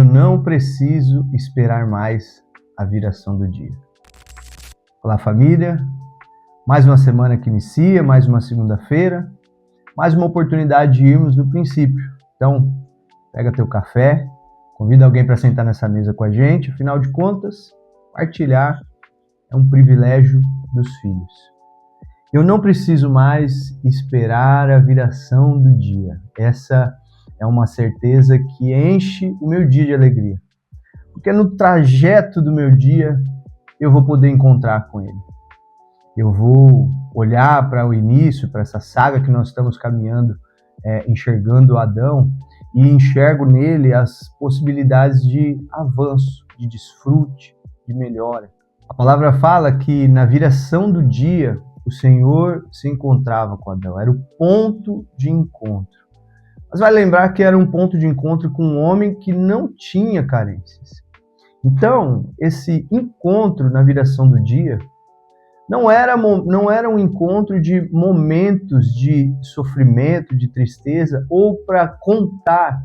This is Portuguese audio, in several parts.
não preciso esperar mais a viração do dia. Olá, família. Mais uma semana que inicia, mais uma segunda-feira, mais uma oportunidade de irmos no princípio. Então, pega teu café, convida alguém para sentar nessa mesa com a gente. Afinal de contas, partilhar é um privilégio dos filhos. Eu não preciso mais esperar a viração do dia. Essa é uma certeza que enche o meu dia de alegria. Porque no trajeto do meu dia, eu vou poder encontrar com Ele. Eu vou olhar para o início, para essa saga que nós estamos caminhando, enxergando Adão, e enxergo nele as possibilidades de avanço, de desfrute, de melhora. A palavra fala que na viração do dia, o Senhor se encontrava com Adão. Era o ponto de encontro. Mas vai lembrar que era um ponto de encontro com um homem que não tinha carências. Então, esse encontro na viração do dia não era um encontro de momentos de sofrimento, de tristeza, ou para contar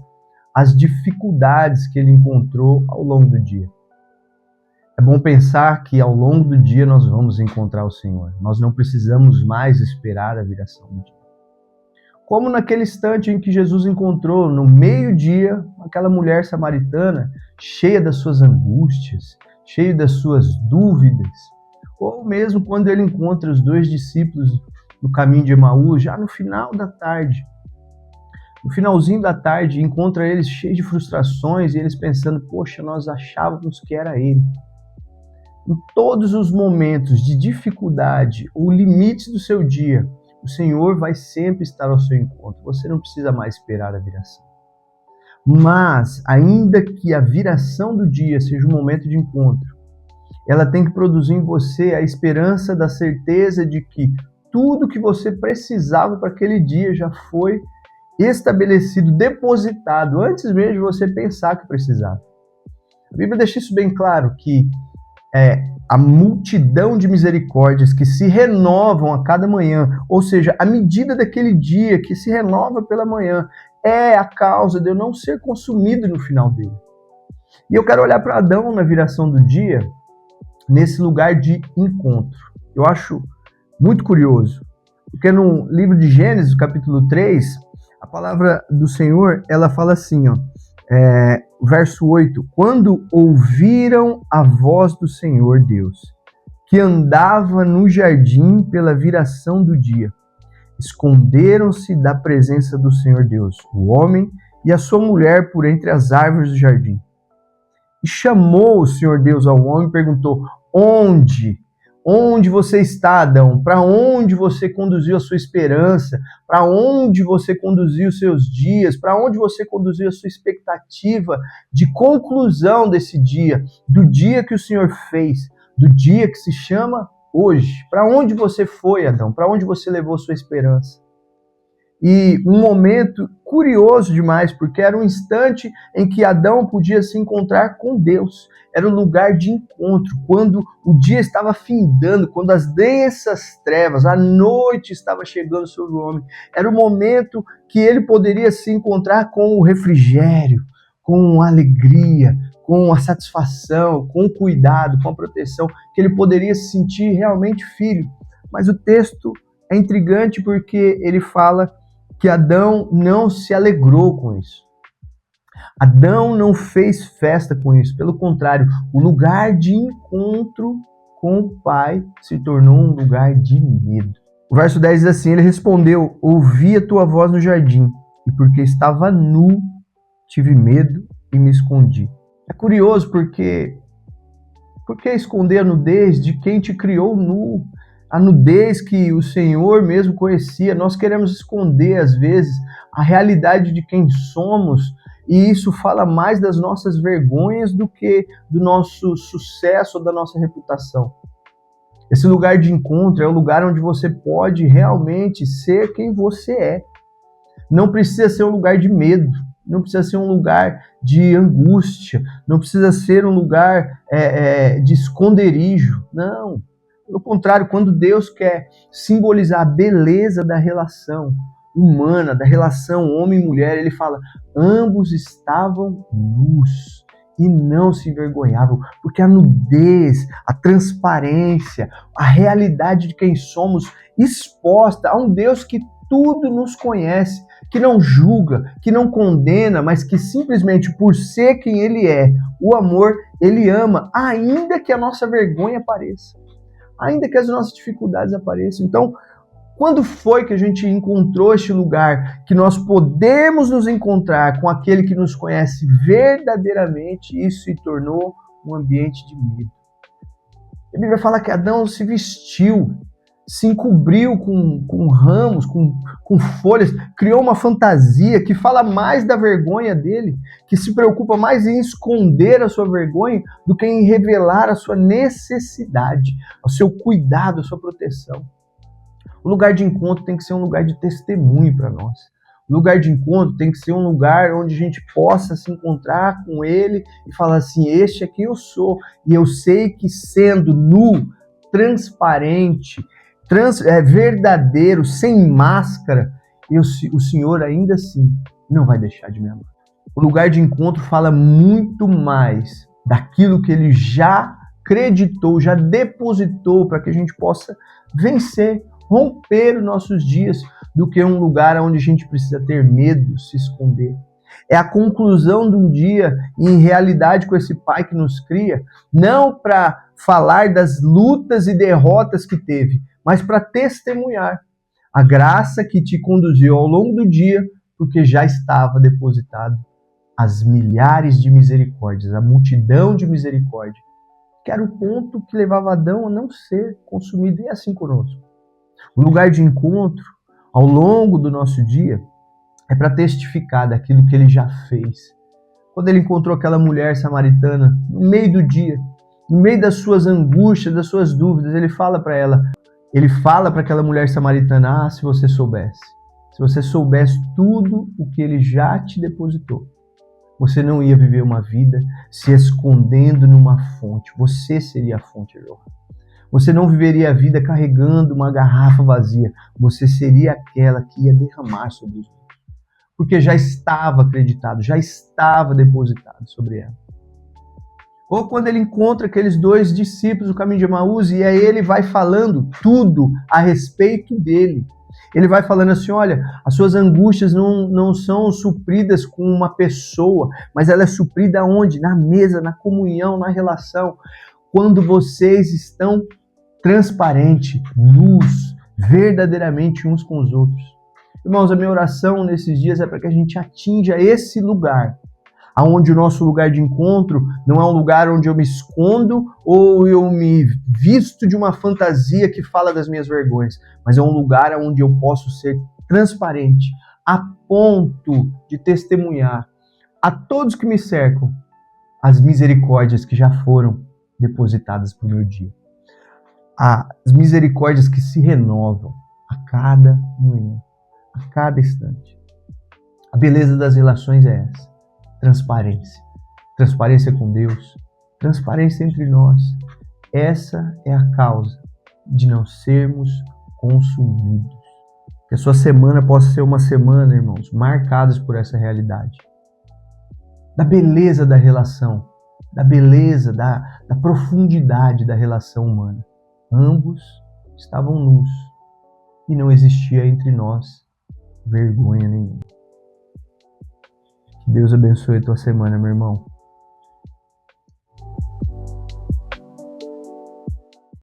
as dificuldades que ele encontrou ao longo do dia. É bom pensar que ao longo do dia nós vamos encontrar o Senhor. Nós não precisamos mais esperar a viração do dia. Como naquele instante em que Jesus encontrou no meio-dia aquela mulher samaritana, cheia das suas angústias, cheia das suas dúvidas, ou mesmo quando ele encontra os dois discípulos no caminho de Emaús, já no final da tarde. No finalzinho da tarde, encontra eles cheios de frustrações e eles pensando, poxa, nós achávamos que era ele. Em todos os momentos de dificuldade ou limites do seu dia, o Senhor vai sempre estar ao seu encontro. Você não precisa mais esperar a viração. Mas, ainda que a viração do dia seja um momento de encontro, ela tem que produzir em você a esperança da certeza de que tudo que você precisava para aquele dia já foi estabelecido, depositado, antes mesmo de você pensar que precisava. A Bíblia deixa isso bem claro, que a multidão de misericórdias que se renovam a cada manhã, ou seja, a medida daquele dia que se renova pela manhã, é a causa de eu não ser consumido no final dele. E eu quero olhar para Adão na viração do dia, nesse lugar de encontro. Eu acho muito curioso, porque no livro de Gênesis, capítulo 3, a palavra do Senhor, ela fala assim, verso 8, quando ouviram a voz do Senhor Deus, que andava no jardim pela viração do dia, esconderam-se da presença do Senhor Deus, o homem e a sua mulher por entre as árvores do jardim. E chamou o Senhor Deus ao homem e perguntou, onde você está, Adão? Para onde você conduziu a sua esperança? Para onde você conduziu os seus dias? Para onde você conduziu a sua expectativa de conclusão desse dia? Do dia que o Senhor fez? Do dia que se chama hoje? Para onde você foi, Adão? Para onde você levou sua esperança? E um momento curioso demais, porque era um instante em que Adão podia se encontrar com Deus. Era um lugar de encontro, quando o dia estava findando, quando as densas trevas, a noite estava chegando sobre o homem. Era o momento que ele poderia se encontrar com o refrigério, com a alegria, com a satisfação, com o cuidado, com a proteção, que ele poderia se sentir realmente filho. Mas o texto é intrigante porque ele fala que Adão não se alegrou com isso. Adão não fez festa com isso. Pelo contrário, o lugar de encontro com o Pai se tornou um lugar de medo. O verso 10 diz assim, ele respondeu, ouvi a tua voz no jardim, e porque estava nu, tive medo e me escondi. É curioso porque esconder a nudez de quem te criou nu? A nudez que o Senhor mesmo conhecia. Nós queremos esconder, às vezes, a realidade de quem somos, e isso fala mais das nossas vergonhas do que do nosso sucesso ou da nossa reputação. Esse lugar de encontro é o lugar onde você pode realmente ser quem você é. Não precisa ser um lugar de medo, não precisa ser um lugar de angústia, não precisa ser um lugar de esconderijo, não. Pelo contrário, quando Deus quer simbolizar a beleza da relação humana, da relação homem e mulher, ele fala, ambos estavam nus. e não se envergonhavam, porque a nudez, a transparência, a realidade de quem somos exposta a um Deus que tudo nos conhece, que não julga, que não condena, mas que simplesmente por ser quem Ele é, o amor, Ele ama, ainda que a nossa vergonha apareça, ainda que as nossas dificuldades apareçam. Então, quando foi que a gente encontrou este lugar que nós podemos nos encontrar com aquele que nos conhece verdadeiramente? Isso se tornou um ambiente de medo. A Bíblia fala que Adão se vestiu, se encobriu com ramos, com folhas, criou uma fantasia que fala mais da vergonha dele, que se preocupa mais em esconder a sua vergonha do que em revelar a sua necessidade, o seu cuidado, a sua proteção. O lugar de encontro tem que ser um lugar de testemunho para nós. O lugar de encontro tem que ser um lugar onde a gente possa se encontrar com Ele e falar assim, este é quem eu sou. E eu sei que sendo nu, transparente, verdadeiro, sem máscara, o Senhor ainda assim não vai deixar de me amar. O lugar de encontro fala muito mais daquilo que Ele já acreditou, já depositou para que a gente possa vencer, romper os nossos dias, do que um lugar onde a gente precisa ter medo, se esconder. É a conclusão de um dia, em realidade com esse Pai que nos cria, não para falar das lutas e derrotas que teve, mas para testemunhar a graça que te conduziu ao longo do dia, porque já estava depositado as milhares de misericórdias, a multidão de misericórdia, que era o ponto que levava Adão a não ser consumido, e assim conosco. O lugar de encontro, ao longo do nosso dia, é para testificar daquilo que ele já fez. Quando ele encontrou aquela mulher samaritana, no meio do dia, no meio das suas angústias, das suas dúvidas, ele fala para ela, ele fala para aquela mulher samaritana, se você soubesse tudo o que ele já te depositou, você não ia viver uma vida se escondendo numa fonte, você seria a fonte, João. Você não viveria a vida carregando uma garrafa vazia. Você seria aquela que ia derramar sobre os outros. Porque já estava acreditado, já estava depositado sobre ela. Ou quando ele encontra aqueles dois discípulos no caminho de Emaús e aí ele vai falando tudo a respeito dele. Ele vai falando assim, olha, as suas angústias não são supridas com uma pessoa, mas ela é suprida onde? Na mesa, na comunhão, na relação. Quando vocês estão transparente, nus, verdadeiramente uns com os outros. Irmãos, a minha oração nesses dias é para que a gente atinja esse lugar, aonde o nosso lugar de encontro não é um lugar onde eu me escondo ou eu me visto de uma fantasia que fala das minhas vergonhas, mas é um lugar onde eu posso ser transparente, a ponto de testemunhar a todos que me cercam as misericórdias que já foram depositadas para o meu dia. As misericórdias que se renovam a cada manhã, a cada instante. A beleza das relações é essa. Transparência. Transparência com Deus. Transparência entre nós. Essa é a causa de não sermos consumidos. Que a sua semana possa ser uma semana, irmãos, marcadas por essa realidade. Da beleza da relação. Da beleza, da profundidade da relação humana. Ambos estavam nus e não existia entre nós vergonha nenhuma. Que Deus abençoe a tua semana, meu irmão.